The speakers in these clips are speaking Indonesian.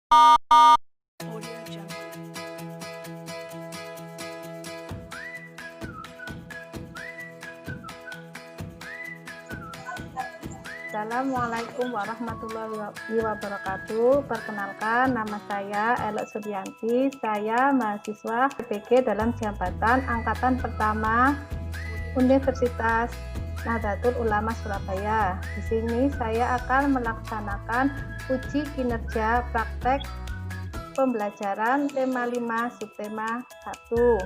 Assalamualaikum warahmatullahi wabarakatuh. Perkenalkan, nama saya Elok Sudianti. Saya mahasiswa PPG dalam jabatan Angkatan Pertama Universitas Nahdlatul Ulama Surabaya. Di sini saya akan melaksanakan uji kinerja praktek pembelajaran tema 5 subtema 1.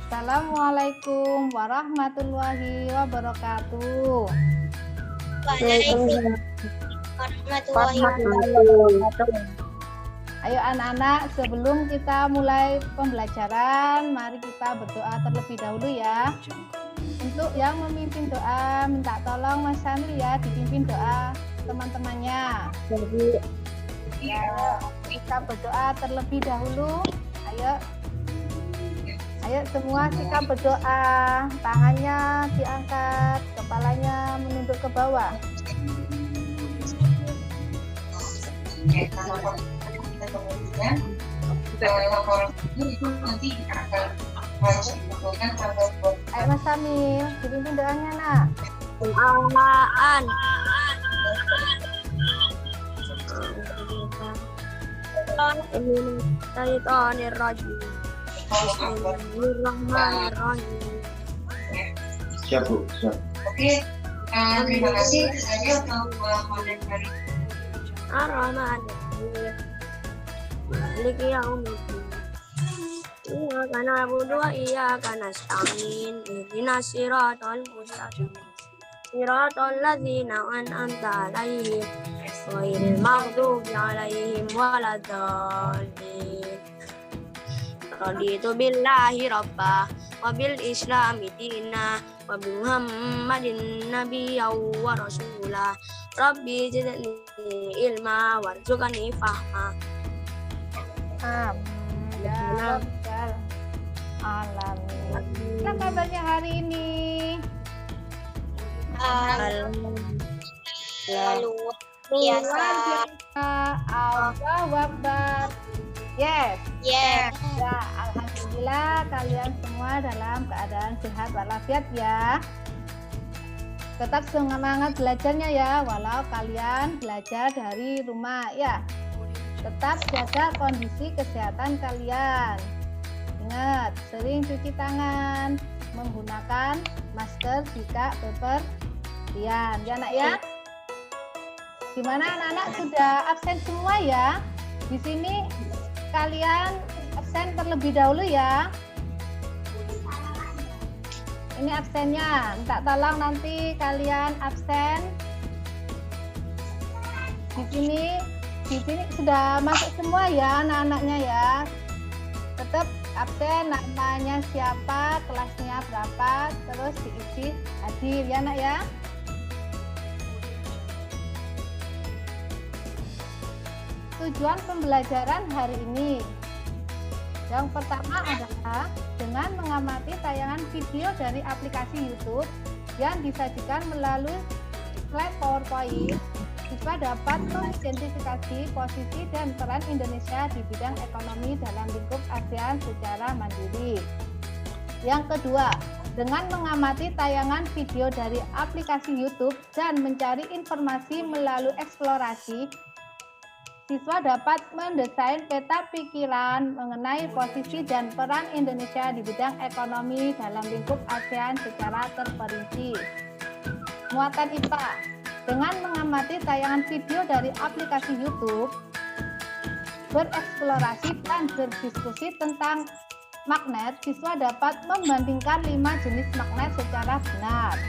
Assalamualaikum warahmatullahi wabarakatuh. Waalaikumsalam warahmatullahi wabarakatuh. Ayo anak-anak, sebelum kita mulai pembelajaran, mari kita berdoa terlebih dahulu ya. Untuk yang memimpin doa, minta tolong Mas Sanri ya, dipimpin doa teman-temannya. Ya, kita berdoa terlebih dahulu. Ayo semua kita berdoa, tangannya diangkat, kepalanya menunduk ke bawah. Ayo Mas Samil, dipimpin doanya nak. Amaan. Bismillahirrahmanirrahim. Bismillahirrahmanirrahim. Siap Bu, siap. Oke, terima kasih saya untuk Ar-Rahmanir-Rahim. Maliki yaumiddin. Iyyaka na'budu wa iyyaka nasta'in. Ihdinas siratal mustaqim. Siratal ladzina an'amta 'alaihim ghairil maghdubi 'alaihim waladdallin. Raditu billahi rabba wa bil islami dina wa bi muhammadin nabiyya wa rasula. Rabbi zidni ilma warzuqni fahma. Amin ya rabbal alamin. Apa kabarnya hari ini? Lalu Biasa. Allahu Akbar. Yes. yeah. Ya, alhamdulillah kalian semua dalam keadaan sehat walafiat ya. Tetap semangat belajarnya ya, walau kalian belajar dari rumah ya. Tetap jaga kondisi kesehatan kalian. Ingat, sering cuci tangan, menggunakan masker jika bepergian. Ya nak ya? Gimana anak-anak, sudah absen semua ya? Di sini kalian absen terlebih dahulu ya. Ini absennya, minta tolong nanti kalian absen. Di sini sudah masuk semua ya anak-anaknya ya. Tetap absen, namanya siapa, kelasnya berapa, terus diisi hadir ya nak ya. Tujuan pembelajaran hari ini yang pertama adalah dengan mengamati tayangan video dari aplikasi YouTube yang disajikan melalui slide PowerPoint, siswa dapat mengidentifikasi posisi dan peran Indonesia di bidang ekonomi dalam lingkup ASEAN secara mandiri. Yang kedua, dengan mengamati tayangan video dari aplikasi YouTube dan mencari informasi melalui eksplorasi, siswa dapat mendesain peta pikiran mengenai posisi dan peran Indonesia di bidang ekonomi dalam lingkup ASEAN secara terperinci. Muatan IPA. Dengan mengamati tayangan video dari aplikasi YouTube, bereksplorasi dan berdiskusi tentang magnet, siswa dapat membandingkan 5 jenis magnet secara benar.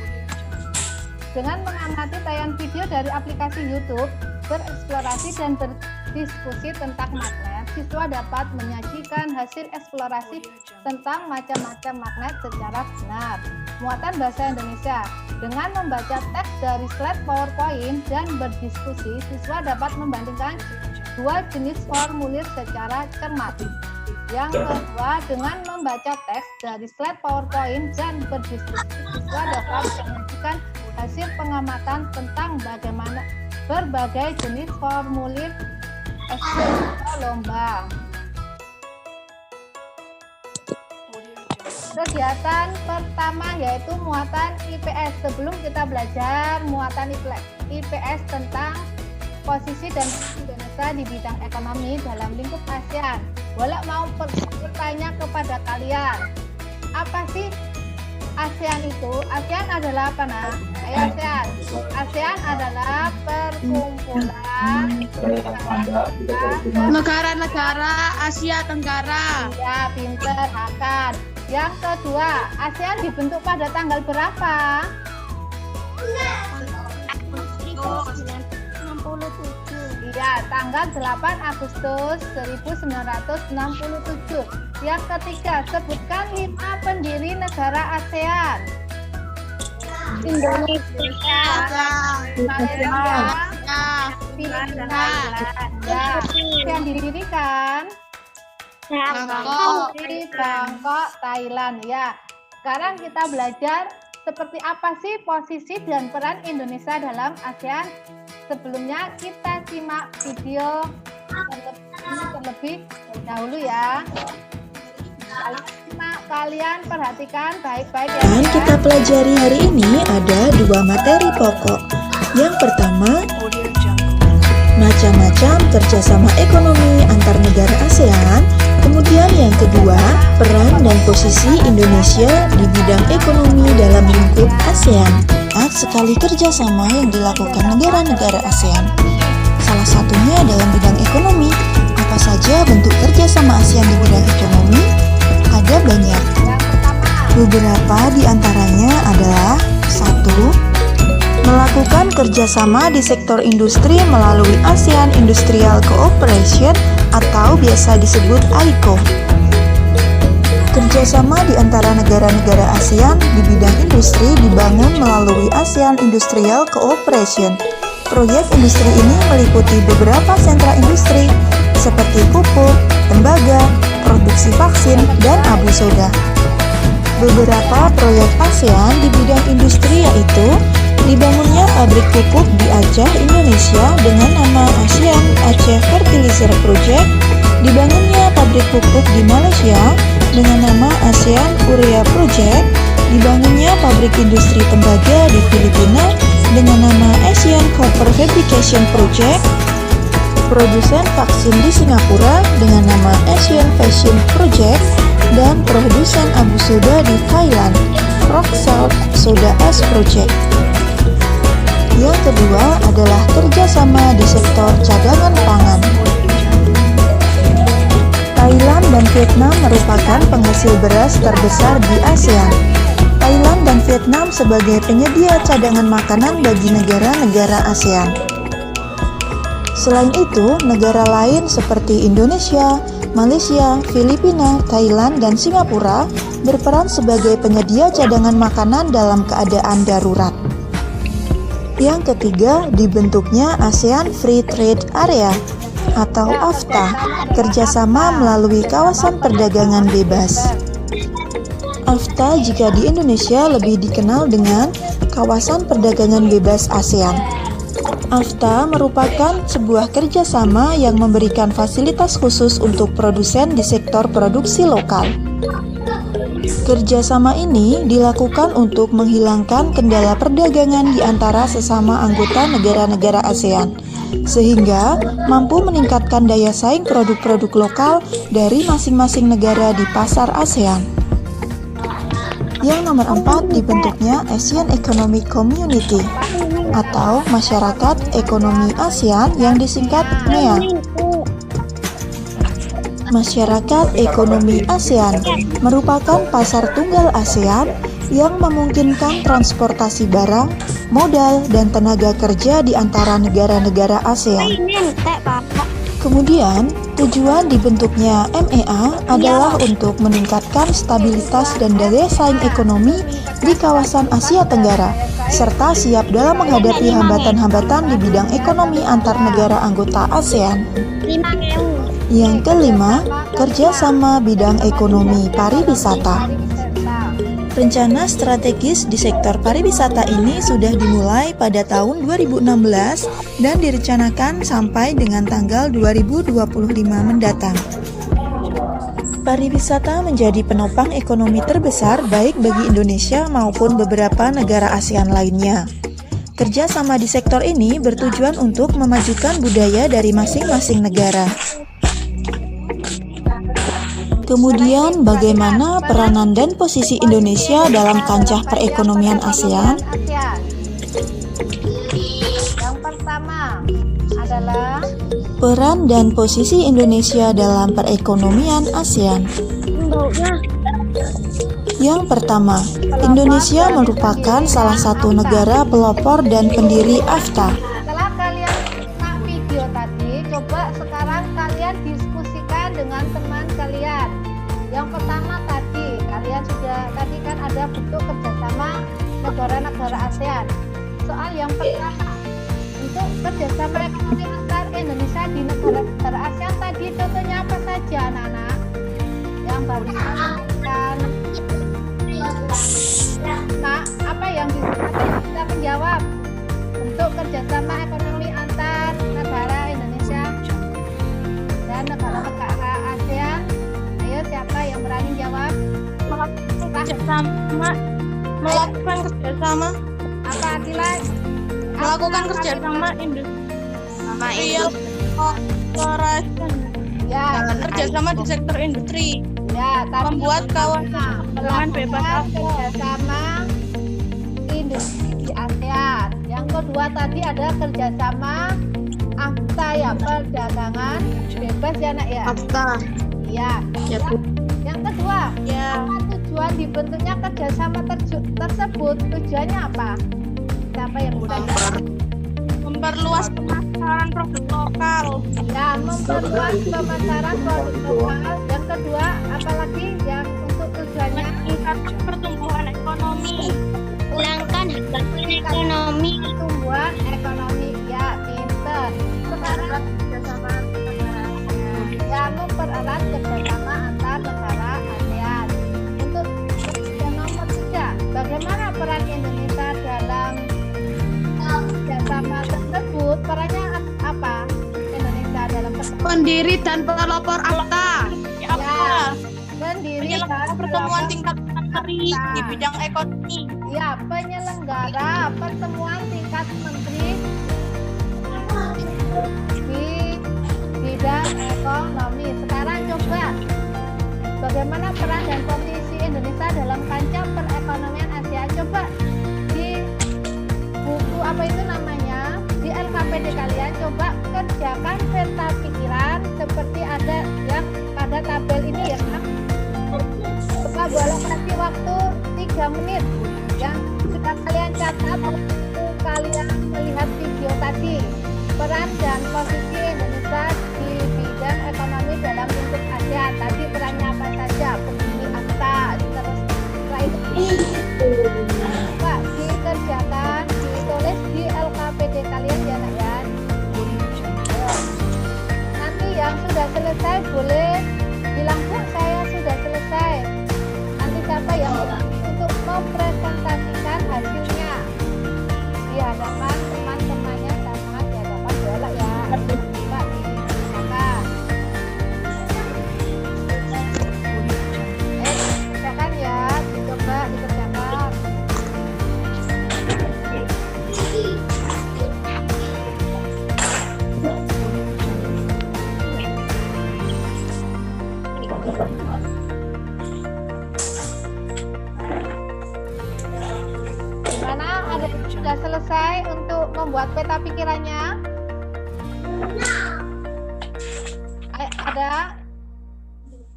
Dengan mengamati tayangan video dari aplikasi YouTube, bereksplorasi dan berdiskusi tentang magnet, siswa dapat menyajikan hasil eksplorasi tentang macam-macam magnet secara benar. Muatan bahasa Indonesia. Dengan membaca teks dari slide PowerPoint dan berdiskusi, siswa dapat membandingkan dua jenis formulir secara cermat. Yang kedua, dengan membaca teks dari slide PowerPoint dan berdiskusi, siswa dapat menyajikan hasil pengamatan tentang bagaimana berbagai jenis formulir SPSS lomba. Kegiatan pertama yaitu muatan IPS. Sebelum kita belajar muatan IPS tentang posisi dan Indonesia di bidang ekonomi dalam lingkup ASEAN, boleh mau bertanya kepada kalian, apa sih ASEAN itu? ASEAN adalah apa, nah? Ayo ASEAN. ASEAN adalah perkumpulan negara-negara Asia Tenggara. ya, pinter, Hakan. Yang kedua, ASEAN dibentuk pada tanggal berapa? 67. Iya, tanggal 8 Agustus 1967. Yang ketiga, sebutkan 5 pendiri negara ASEAN. Indonesia. Malaysia, Filipina, ya. Yang didirikan Bangkok. di Bangkok, Thailand. Ya. Sekarang kita belajar seperti apa sih posisi dan peran Indonesia dalam ASEAN. Sebelumnya kita simak video terlebih dahulu ya. Kalian perhatikan baik-baik ya. Yang kita pelajari hari ini ada 2 materi pokok. Yang pertama, macam-macam kerjasama ekonomi antar negara ASEAN. Kemudian yang kedua, peran dan posisi Indonesia di bidang ekonomi dalam lingkup ASEAN. Banyak sekali kerjasama yang dilakukan negara-negara ASEAN. Salah satunya dalam bidang ekonomi. Apa saja bentuk kerjasama ASEAN di bidang ekonomi? Ada banyak. Beberapa di antaranya adalah 1. Melakukan kerjasama di sektor industri melalui ASEAN Industrial Cooperation atau biasa disebut AICO. Kerjasama di antara negara-negara ASEAN di bidang industri dibangun melalui ASEAN Industrial Cooperation. Proyek industri ini meliputi beberapa sentra industri seperti pupuk, tembaga, produksi vaksin, dan abu soda. Beberapa proyek ASEAN di bidang industri yaitu dibangunnya pabrik pupuk di Aceh, Indonesia dengan nama ASEAN Aceh Fertilizer Project, dibangunnya pabrik pupuk di Malaysia dengan nama ASEAN Urea Project, dibangunnya pabrik industri tembaga di Filipina dengan nama ASEAN Copper Fabrication Project, produsen vaksin di Singapura dengan nama Asian Fashion Project, dan produsen abu soda di Thailand, Rock Salt Soda Ash Project. Yang kedua adalah kerjasama di sektor cadangan pangan. Thailand dan Vietnam merupakan penghasil beras terbesar di ASEAN. Thailand dan Vietnam sebagai penyedia cadangan makanan bagi negara-negara ASEAN. Selain itu, negara lain seperti Indonesia, Malaysia, Filipina, Thailand, dan Singapura berperan sebagai penyedia cadangan makanan dalam keadaan darurat. Yang ketiga, dibentuknya ASEAN Free Trade Area atau AFTA, kerjasama melalui kawasan perdagangan bebas. AFTA jika di Indonesia lebih dikenal dengan Kawasan Perdagangan Bebas ASEAN. AFTA merupakan sebuah kerjasama yang memberikan fasilitas khusus untuk produsen di sektor produksi lokal. Kerjasama ini dilakukan untuk menghilangkan kendala perdagangan di antara sesama anggota negara-negara ASEAN, sehingga mampu meningkatkan daya saing produk-produk lokal dari masing-masing negara di pasar ASEAN. Yang nomor 4, dibentuknya Asian Economic Community atau Masyarakat Ekonomi ASEAN yang disingkat MEA. Masyarakat Ekonomi ASEAN merupakan pasar tunggal ASEAN yang memungkinkan transportasi barang, modal, dan tenaga kerja di antara negara-negara ASEAN. Kemudian, tujuan dibentuknya MEA adalah untuk meningkatkan stabilitas dan daya saing ekonomi di kawasan Asia Tenggara, serta siap dalam menghadapi hambatan-hambatan di bidang ekonomi antar negara anggota ASEAN. Yang kelima, kerjasama bidang ekonomi pariwisata. Rencana strategis di sektor pariwisata ini sudah dimulai pada tahun 2016 dan direncanakan sampai dengan tanggal 2025 mendatang. Pariwisata menjadi penopang ekonomi terbesar baik bagi Indonesia maupun beberapa negara ASEAN lainnya. Kerjasama di sektor ini bertujuan untuk memajukan budaya dari masing-masing negara. Kemudian, bagaimana peranan dan posisi Indonesia dalam kancah perekonomian ASEAN? Yang pertama adalah Peran dan posisi Indonesia dalam perekonomian ASEAN. Yang pertama, Indonesia merupakan salah satu negara pelopor dan pendiri AFTA. setelah kalian simak video tadi, coba sekarang kalian diskusikan dengan teman kalian. Yang pertama tadi kan ada bentuk kerjasama negara-negara ASEAN. Soal yang pertama, untuk kerjasama ekonomi antar Indonesia di negara-negara ASEAN tadi contohnya apa saja anak-anak? Yang baru kan? Nah, apa yang bisa menjawab untuk kerjasama ekonomi antar negara Indonesia dan negara-negara ASEAN? Ayo, siapa yang berani jawab? Melakukan kerjasama Apa Akila? melakukan kerjasama industrial cooperation, Ya, kerjasama di sektor industri, ya, tapi membuat kawasan perdagangan bebas aktif. kerjasama industri di ASEAN. Yang kedua tadi ada kerjasama AFTA ya, perdagangan bebas ya nak ya. AFTA. Iya. Ya, Bu. Yang kedua, Ya. apa tujuan dibentuknya kerjasama tersebut? Tujuannya apa? Siapa yang bisa jawab? Memperluas pemasaran produk lokal. Ya, memperluas pemasaran produk lokal. Yang kedua, apalagi yang untuk tujuannya? Meningkatkan pertumbuhan ekonomi. Ulangkan hambatan ekonomi. Pertumbuhan ekonomi. Ya, pinter. Sekarang kerjasama negara ASEAN. Ya, mempererat kerjasama antar negara ASEAN. Untuk yang nomor 3, bagaimana peran Indonesia dalam kerjasama tersebut? Perannya apa? Indonesia dalam Pendiri dan pelopor AFTA. Ya, pendiri dan Pertemuan pelopor- tingkat menteri di bidang ekonomi. Ya, penyelenggara pertemuan tingkat menteri di bidang ekonomi. Sekarang coba bagaimana peran dan posisi Indonesia dalam kancah perekonomian ASEAN. Coba di buku apa itu namanya, di LKPD kalian coba kerjakan peta pikiran seperti ada yang pada tabel ini ya. Coba boleh kasih waktu 3 menit yang sudah kalian catat waktu kalian melihat video tadi. Peran dan posisi Indonesia di bidang ekonomi dalam lingkup ASEAN. Tadi perannya apa saja? Pendiri AFTA, terus setelah itu coba dikerjakan, ditulis di LKPD kalian ya nak ya. Ayo. Nanti yang sudah selesai boleh bilang, Bu, saya sudah selesai. Nanti siapa yang untuk mempresentasikan hasilnya di hadapan teman-temannya sama di hadapan bola ya. Coba dikerjakan. Dikerjakan ya, dicoba dikerjakan. Gimana? Ada yang sudah selesai untuk membuat peta pikirannya? Ada?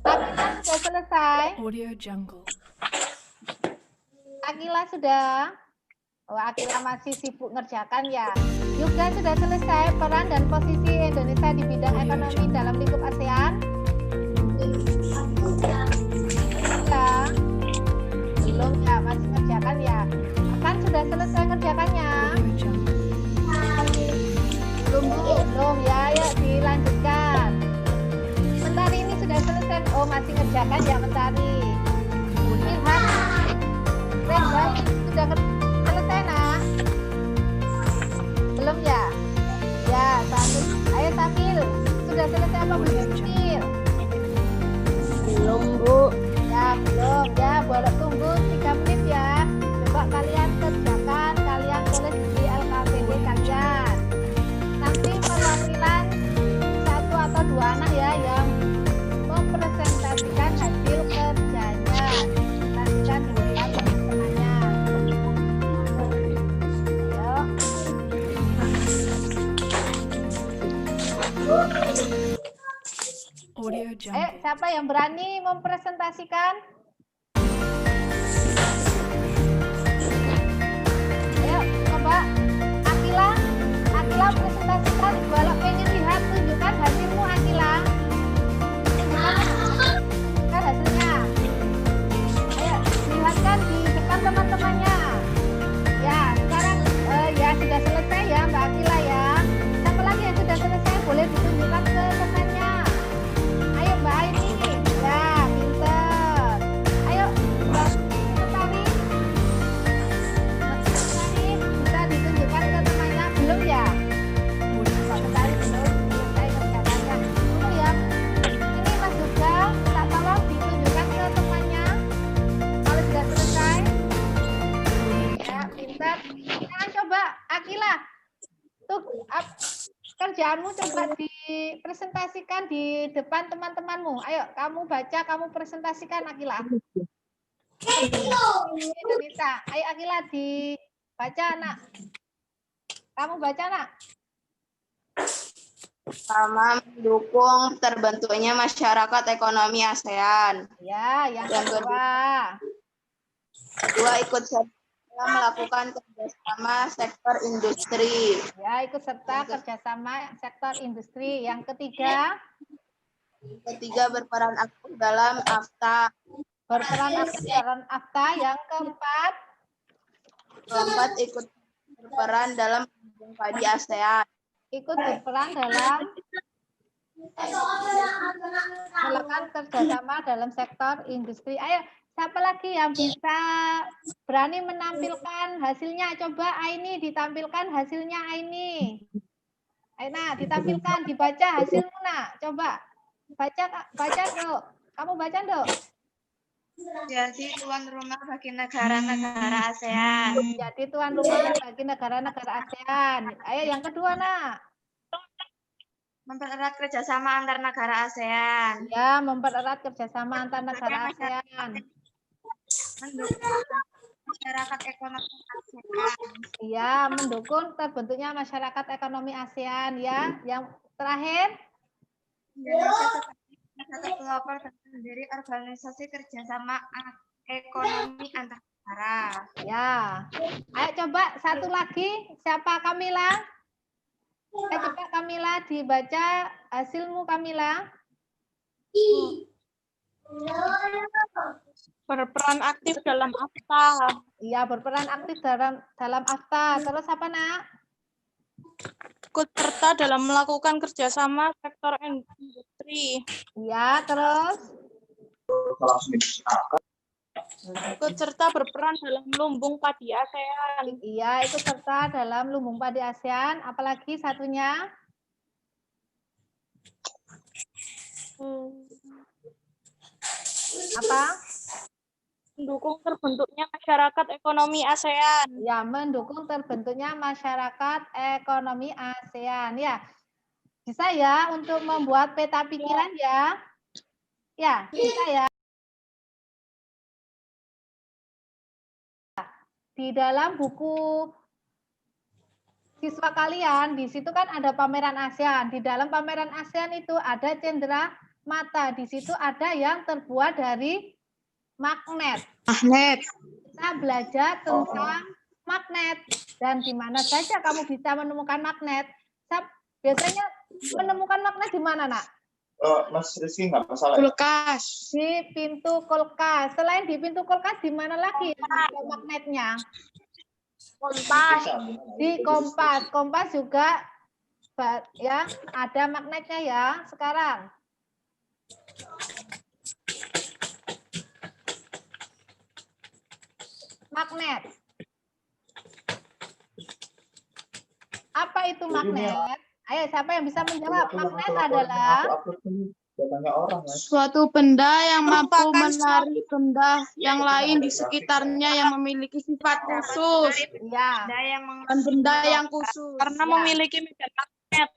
Akila sudah selesai? Audio Jungle. Akila sudah? Oh, Akila masih sibuk ngerjakan ya. Juga sudah selesai peran dan posisi Indonesia di bidang ekonomi dalam lingkup ASEAN? Ya. Belum ya, masih ngerjakan ya. Kan sudah selesai ngerjakannya? Audio Jungle. Belum ya, dilanjutkan. Bentar ini sudah selesai Oh, masih ngerjakan ya mencari. Lihat. Reza, sudah selesai, Nak? Belum ya? Ya, Tamil. Ayo Tamil. Sudah selesai apa belum, Tamil? Belum, Bu. Ya, belum. Ya, boleh tunggu 3 menit ya. Coba kalian kerjakan, kalian tulis di LKPD kalian. Nanti perwakilan 1 atau 2 anak ya yang mempresentasikan hasil kerjanya. Presentasikan di depan teman-temannya. Ayo. Siapa yang berani mempresentasikan? Ayo, coba. Akila presentasikan. Kalau pengen lihat, tunjukkan hasilmu, Akila. Tunjukkan hasilnya. Ayo, lihatkan di depan teman-temannya. Ya, sekarang ya sudah selesai ya, Mbak Akila ya. Siapa lagi yang sudah selesai? Boleh ditunjukkan ke temannya. Ayo Mbak Aini. Ya, pinter. Ayo, Mbak Sari. Bisa ditunjukkan ke temannya. Belum ya? Mbak Sari belum selesai kerjaannya. Dulu ya. Ini Mas juga, tak tolong ditunjukkan ke temannya. Kalau sudah selesai. Ya, pinter. Jangan coba, Akila. Tuh, kerjaanmu coba dipresentasikan di depan teman-temanmu. Ayo, kamu baca, kamu presentasikan, Akila. Indonesia. Ayo, Akila, dibaca, Nak. Kamu baca, Nak. Pertama, mendukung terbentuknya masyarakat ekonomi ASEAN. Ya, yang kedua. Kedua, ikut serta melakukan kerjasama sektor industri. Ya, ikut serta kerjasama sektor industri. Yang ketiga. Ketiga, berperan aktif dalam AFTA. Berperan aktif dalam AFTA. Yang keempat. Keempat, ikut berperan dalam lumbung padi ASEAN. Ikut berperan dalam melakukan kerjasama dalam sektor industri. Ayo, siapa lagi yang bisa berani menampilkan hasilnya? Coba Aini ditampilkan hasilnya, Aini. Ayo, Nak, ditampilkan, dibaca hasilmu, Nak. Coba baca Dok. Kamu baca Dok. Jadi tuan rumah bagi negara-negara ASEAN. Jadi tuan rumah bagi negara-negara ASEAN. Ayo yang kedua, Nak. Mempererat kerjasama antar negara ASEAN. Ya, mempererat kerjasama antar negara ASEAN. Mendukung masyarakat ekonomi ASEAN. Iya, mendukung terbentuknya masyarakat ekonomi ASEAN ya. Yang terakhir, Indonesia satu pelopor dari organisasi kerjasama ekonomi antar negara. ya. Ayo coba satu lagi, siapa Kamila? Ayo coba Kamila dibaca hasilmu, Kamila. Berperan aktif dalam AFTA. Iya, berperan aktif dalam AFTA. Terus apa, Nak? Ikut serta dalam melakukan kerjasama sektor industri. Iya, terus? Ikut serta berperan dalam lumbung padi ASEAN. Iya, ikut serta dalam lumbung padi ASEAN. Apalagi satunya? Apa? Mendukung terbentuknya masyarakat ekonomi ASEAN. Ya, mendukung terbentuknya masyarakat ekonomi ASEAN. Ya, bisa ya untuk membuat peta pikiran ya. Ya, bisa ya. Di dalam buku siswa kalian, di situ kan ada pameran ASEAN. Di dalam pameran ASEAN itu ada cendera mata. Di situ ada yang terbuat dari magnet. Kita belajar tentang magnet dan di mana saja kamu bisa menemukan magnet. Biasanya menemukan magnet di mana, Nak? Mas Rizky nggak masalah. Kulkas. Di pintu kulkas. Selain di pintu kulkas, di mana lagi ada magnetnya? Kompas. Di kompas. Kompas juga ya ada magnetnya ya sekarang. magnet. Apa itu Jadi magnet? Ayo, siapa yang bisa menjawab? Aku Magnet laporan adalah aku upload ini datanya orang ya. Suatu benda yang mampu Merupakan menarik benda yang lain di sekitarnya yang memiliki sifat khusus. ya, Dan benda yang khusus. Ya. memiliki medan magnet.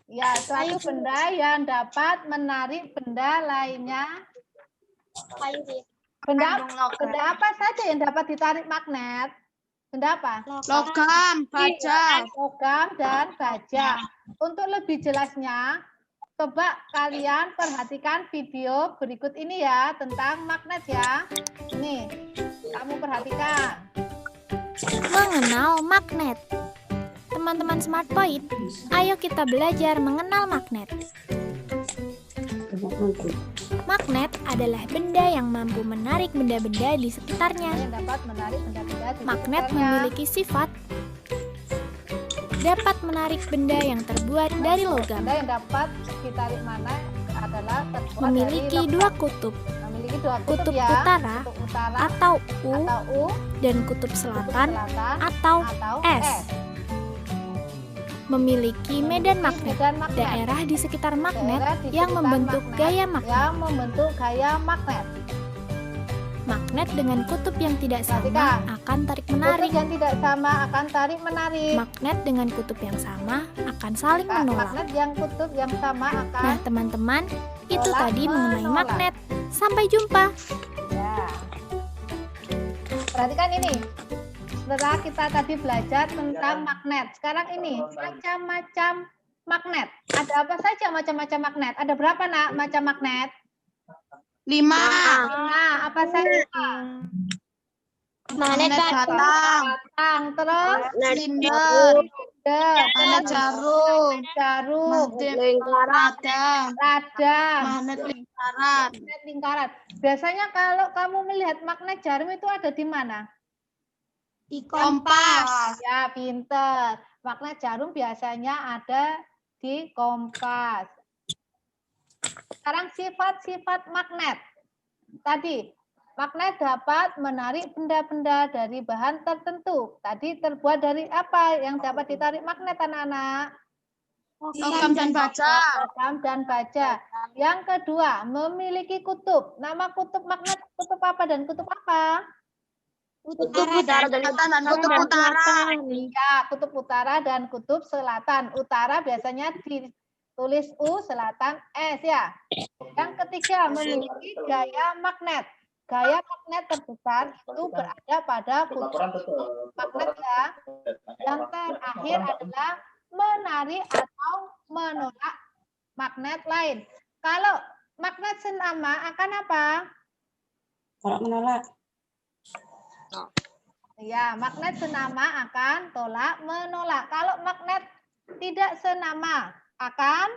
ya suatu benda yang dapat menarik benda lainnya. Benda apa saja yang dapat ditarik magnet? Benda apa? Logam, baja. Logam dan baja. Untuk lebih jelasnya, coba kalian perhatikan video berikut ini ya tentang magnet ya. Ini, kamu perhatikan. Mengenal magnet. Teman-teman Smart Point, ayo kita belajar mengenal magnet. Magnet adalah benda yang mampu menarik benda-benda di sekitarnya. Yang dapat menarik benda-benda di Magnet sekitarnya. memiliki sifat dapat menarik benda yang terbuat dari logam. Benda yang dapat ditarik mana adalah terbuat Memiliki dari dua logam. kutub, Memiliki dua kutub, kutub ya. utara Kutub utara atau U atau U, dan kutub kutub selatan selatan atau atau S. S. Memiliki medan magnet. Medan magnet. Daerah di sekitar magnet Daerah di yang sekitar membentuk magnet gaya magnet. Yang membentuk gaya magnet. Magnet dengan kutub yang tidak sama Perhatikan. akan tarik Kutub menarik. yang tidak sama akan tarik menarik. Magnet dengan kutub yang sama akan saling menolak. Magnet yang kutub yang sama akan Nah, teman-teman, itu Tolak tadi mengenai menolak. magnet. Sampai jumpa. ya. Perhatikan ini. Setelah kita tadi belajar tentang magnet, sekarang ini macam-macam magnet. Ada apa saja macam-macam magnet? Ada berapa nak macam magnet? 5. Nah, apa saja? Magnet batang, Batang, terus silinder, magnet jarum, jarum, lingkaran, radang, magnet lingkaran. magnet lingkaran. Biasanya kalau kamu melihat magnet jarum itu ada di mana? di Kompas, Ya, pinter. Magnet jarum biasanya ada di kompas. Sekarang sifat-sifat magnet. Tadi, magnet dapat menarik benda-benda dari bahan tertentu. Tadi terbuat dari apa yang dapat ditarik magnet, anak-anak? logam dan baja. Logam dan baja. Yang kedua, memiliki kutub. Nama kutub magnet kutub apa dan kutub apa? Kutub utara dan kutub utara. Ya, kutub utara dan kutub selatan. Utara biasanya ditulis U, selatan S ya. Yang ketiga, memiliki gaya magnet. Gaya magnet terbesar itu berada pada kutub Laporan tetap. magnet ya. Yang terakhir adalah menarik atau menolak magnet lain. Kalau magnet senama akan apa? menolak. Ya, magnet senama akan tolak menolak. Kalau magnet tidak senama akan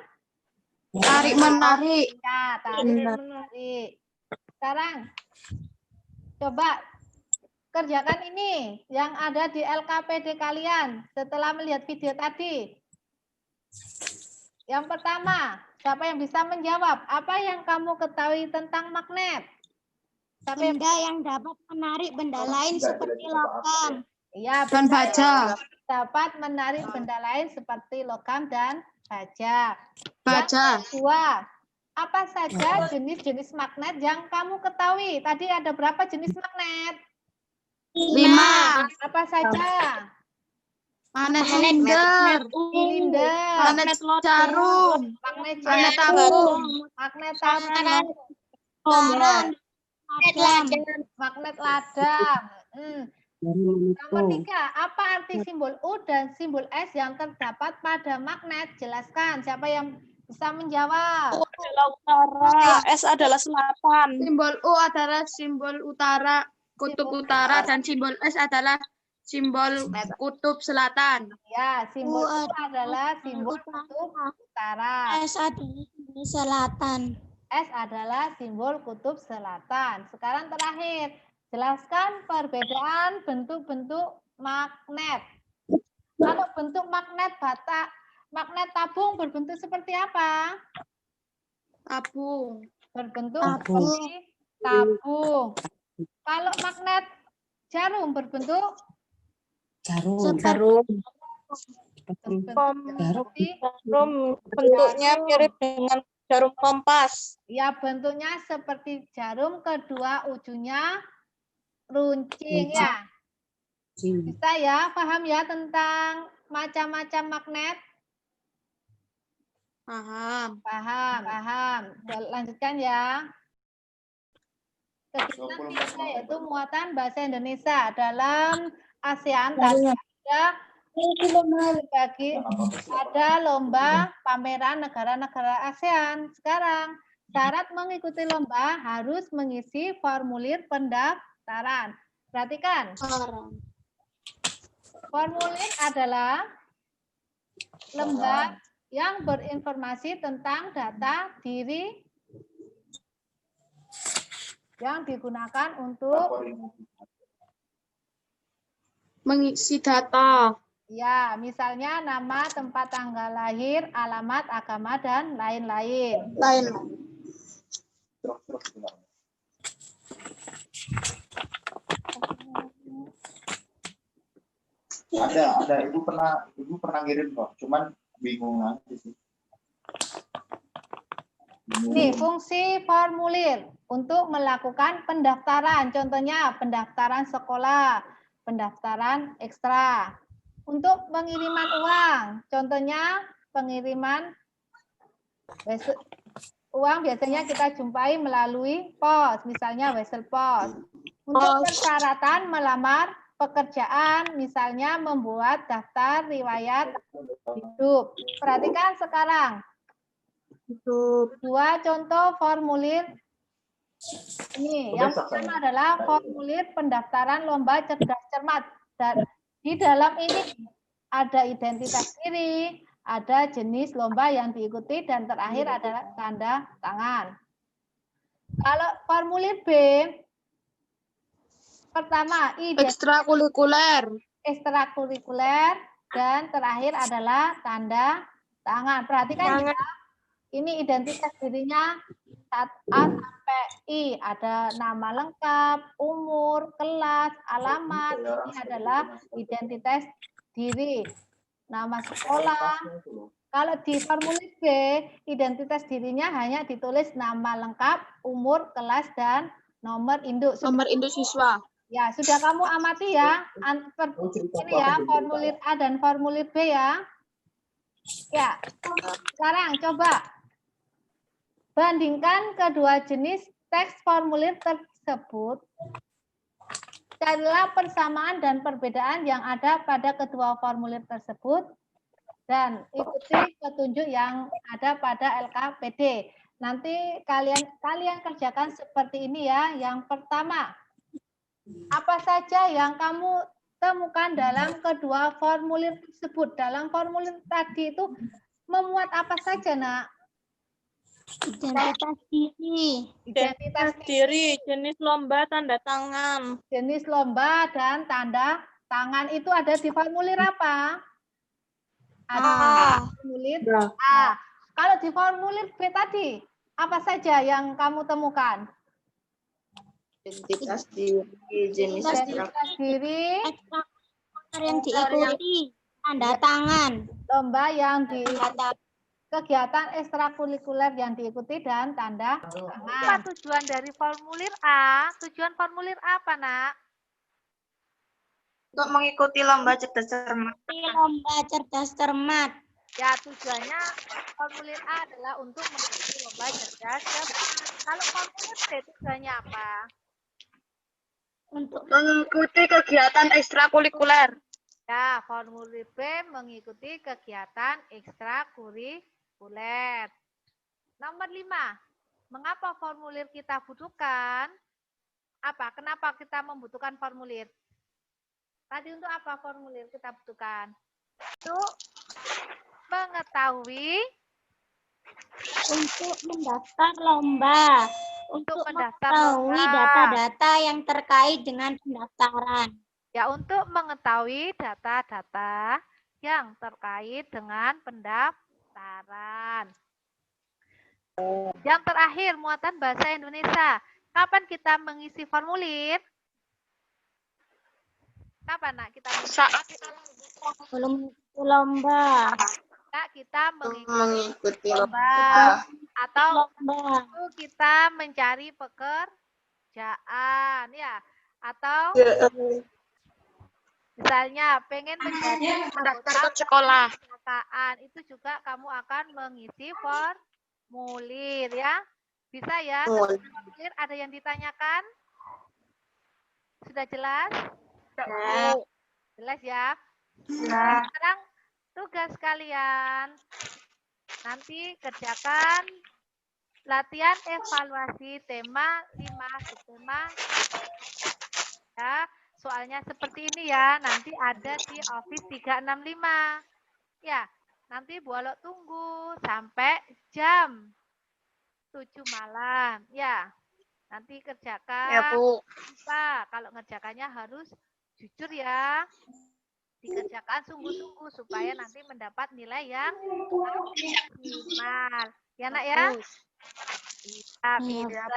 Tarik menarik. ya tarik menarik. Sekarang coba kerjakan ini yang ada di LKPD kalian setelah melihat video tadi. Yang pertama, siapa yang bisa menjawab? Apa yang kamu ketahui tentang magnet? Siapa yang Benda yang dapat menarik benda lain seperti logam. ya, Dan benda baja. yang dapat menarik benda lain seperti logam dan baja. Baja. Yang kedua, apa saja jenis-jenis magnet yang kamu ketahui? Tadi ada berapa jenis magnet? 5. Apa saja? Magnet silinder, Silinder, magnet jarum, magnet magnet jarum, tabung, magnet tabung, magnet ladang. Nomor 3, apa arti simbol U dan simbol S yang terdapat pada magnet? Jelaskan, siapa yang bisa menjawab? utara, S adalah selatan. Simbol U adalah simbol utara, kutub utara, dan simbol S adalah simbol kutub selatan. Ya, simbol U U adalah simbol kutub utara. S adalah di selatan. S adalah simbol kutub selatan. Sekarang terakhir, jelaskan perbedaan bentuk-bentuk magnet. Kalau bentuk magnet magnet tabung berbentuk seperti apa? Tabung. Berbentuk seperti tabung. Kalau magnet Jarum berbentuk Jarum. seperti bentuknya mirip dengan jarum kompas. ya, bentuknya seperti jarum, kedua ujungnya runcing ya. Bisa ya, paham ya tentang macam-macam magnet? Paham. Paham. Lanjutkan ya. Kegiatan tiga yaitu muatan bahasa Indonesia dalam ASEAN tadi ada lomba pameran negara-negara ASEAN. Sekarang syarat mengikuti lomba harus mengisi formulir pendaftaran. Perhatikan. Formulir adalah lembar yang berinformasi tentang data diri yang digunakan untuk Mengisi data. ya, misalnya nama, tempat tanggal lahir, alamat, agama, dan lain-lain. Ada ibu pernah ngirim kok, cuman bingung aja sih. Nih, fungsi formulir untuk melakukan pendaftaran. Contohnya pendaftaran sekolah, pendaftaran ekstra. Untuk pengiriman uang, contohnya pengiriman uang biasanya kita jumpai melalui pos, misalnya wesel pos. Untuk persyaratan melamar pekerjaan, misalnya membuat daftar riwayat hidup. Perhatikan sekarang. Dua contoh formulir ini. Yang pertama adalah formulir pendaftaran lomba cerdas cermat. Dan di dalam ini ada identitas diri, ada jenis lomba yang diikuti, dan terakhir adalah tanda tangan. Kalau formulir B, pertama ekstrakurikuler, dan terakhir adalah tanda tangan. Perhatikan ya. Ini identitas dirinya A sampai I. Ada nama lengkap, umur, kelas, alamat. Ini adalah identitas diri. Nama sekolah. Kalau di formulir B, identitas dirinya hanya ditulis nama lengkap, umur, kelas, dan nomor induk. Nomor induk siswa. Ya, sudah kamu amati ya. Ini ya, formulir A dan formulir B ya. Ya, sekarang coba bandingkan kedua jenis teks formulir tersebut. Carilah persamaan dan perbedaan yang ada pada kedua formulir tersebut dan ikuti petunjuk yang ada pada LKPD. Nanti kalian kerjakan seperti ini ya. Yang pertama, apa saja yang kamu temukan dalam kedua formulir tersebut? Dalam formulir tadi itu memuat apa saja, Nak? Identitas diri. Identitas diri, jenis lomba, tanda tangan. Jenis lomba dan tanda tangan itu ada di formulir apa? Ada di formulir A. Kalau di formulir B tadi, apa saja yang kamu temukan? Identitas diri, jenis diri, yang diikuti, tanda tangan. Lomba yang kegiatan ekstrakurikuler yang diikuti dan tanda tangan. Apa tujuan dari formulir A? Tujuan formulir A apa, Nak? Untuk mengikuti lomba cerdas cermat. Lomba cerdas cermat. Ya, tujuannya formulir A adalah untuk mengikuti lomba cerdas cermat. Kalau formulir B tujuannya apa? Untuk mengikuti kegiatan ekstrakurikuler. Ya, formulir B mengikuti kegiatan ekstrakurikuler. Nomor 5. Mengapa formulir kita butuhkan? Apa? Kenapa kita membutuhkan formulir? Tadi untuk apa formulir kita butuhkan? Untuk mengetahui. Untuk mendaftar lomba. Untuk mendaftar mengetahui data-data yang terkait dengan pendaftaran. Ya, untuk mengetahui data-data yang terkait dengan pendaftaran. Yang terakhir, muatan bahasa Indonesia. Kapan kita mengisi formulir? Kapan nak kita Saat Belum lomba. kita mengikuti lomba atau Lomba. kita mencari pekerjaan ya, atau misalnya pengen menjadi mendaftar ke sekolah. perpustakaan, itu juga kamu akan mengisi formulir ya. Bisa ya? Formulir ada yang ditanyakan? Sudah jelas? Jelas ya? Sekarang tugas kalian nanti kerjakan latihan evaluasi tema 5 subtema ya. Soalnya seperti ini ya, nanti ada di Office 365. Ya, nanti Bu Alok tunggu sampai jam 7 malam. Ya, nanti kerjakan. Ya, Bu. Pak, kalau ngerjakannya harus jujur ya. Dikerjakan sungguh-sungguh supaya nanti mendapat nilai yang maksimal. Ya, Nak ya? Iya, pinter.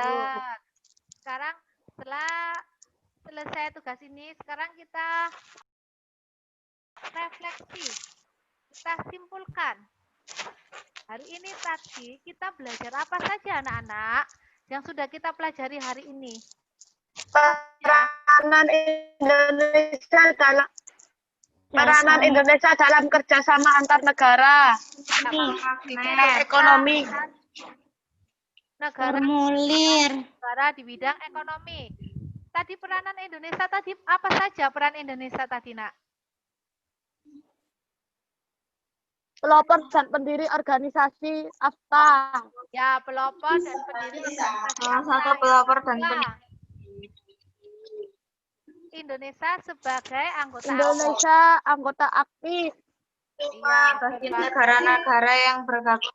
Sekarang setelah selesai tugas ini, sekarang kita refleksi. Kita simpulkan. Hari ini tadi kita belajar apa saja anak-anak yang sudah kita pelajari hari ini? Peranan Indonesia dalam kerjasama antar negara. Ekonomi. Negara di bidang ekonomi. Tadi peranan Indonesia tadi apa saja peran Indonesia tadi, Nak? Pelopor dan pendiri organisasi AFTA. Ya, pelopor dan pendiri organisasi Salah satu pelopor dan pendiri. Indonesia sebagai anggota aktif. Iya, bagi negara-negara yang bergabung.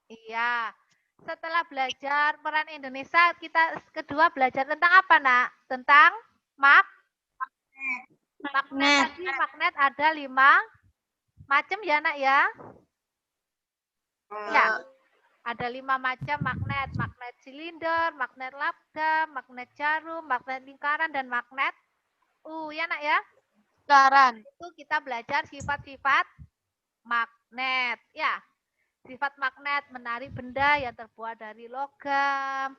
Iya. Setelah belajar peran Indonesia, kita kedua belajar tentang apa, Nak? Tentang magnet. Tadi magnet ada 5 macam ya, Nak ya? Ya. Ada 5 macam magnet. Magnet silinder, magnet lambda, magnet jarum, magnet lingkaran, dan magnet ya, Nak ya? Lingkaran. Itu kita belajar sifat-sifat magnet. Ya. Sifat magnet menarik benda yang terbuat dari logam,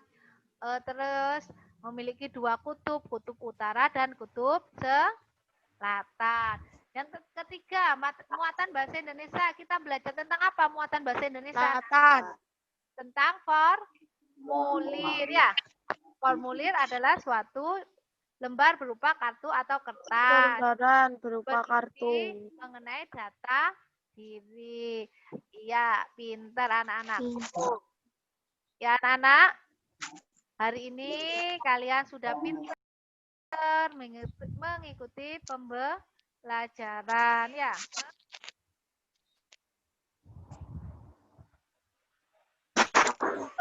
terus memiliki 2 kutub, kutub utara dan kutub selatan. Yang ketiga, muatan bahasa Indonesia. Kita belajar tentang apa muatan bahasa Indonesia? Tentang formulir ya. Formulir adalah suatu lembar berupa kartu atau kertas. Lembaran berupa kartu. Mengenai data diri. Iya, pintar anak-anakku. Ya, anak-anak, hari ini kalian sudah pintar mengikuti pembelajaran ya.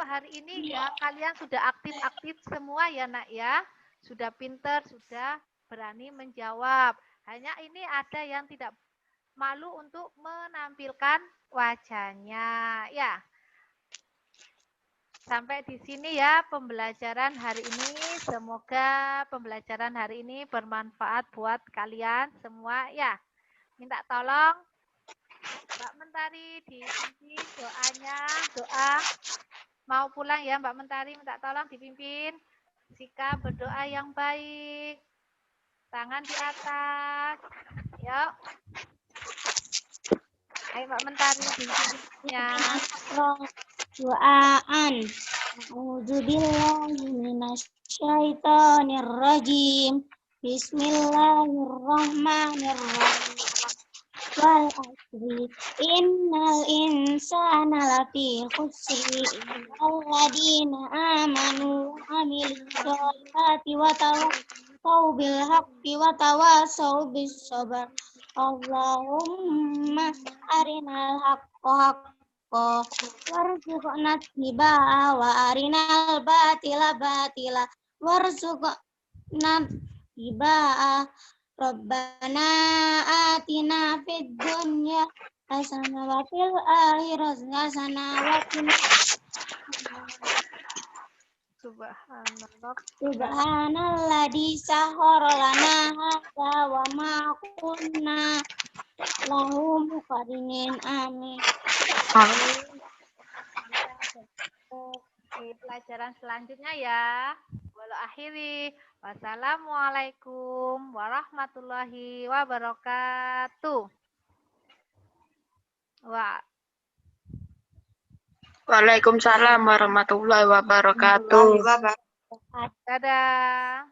Hari ini ya kalian sudah aktif-aktif semua ya, Nak ya. Sudah pintar, sudah berani menjawab. Hanya ini ada yang tidak malu untuk menampilkan wajahnya ya. Sampai di sini ya pembelajaran hari ini. Semoga pembelajaran hari ini bermanfaat buat kalian semua ya. Minta tolong Mbak Mentari dipimpin doanya, doa mau pulang ya Mbak Mentari, minta tolong dipimpin sikap berdoa yang baik. Tangan di atas. Yuk. Ayo Mbak Mentari ya. Doaan. A'udzubillahi minasyaitonirrajim. Bismillahirrahmanirrahim. Wal asri innal insana lafi khusri alladzina amanu wa amilus solihati wa tawasaw bil haqqi wa tawasaw bis sabr. Allahumma arinal haqqa haqqa warzuqna ittiba'ahu wa arinal batila batila warzuqna ittiba'ahu. Rabbana atina fid dunya hasanah wa fil akhirati hasanah wa qina Subhanallah. Subhanalladzi sahhara lana hadza wa ma kunna lahu muqrinin. Amin. Di pelajaran selanjutnya ya. Walau akhiri. Wassalamualaikum warahmatullahi wabarakatuh. Waalaikumsalam warahmatullahi wabarakatuh. Dadah.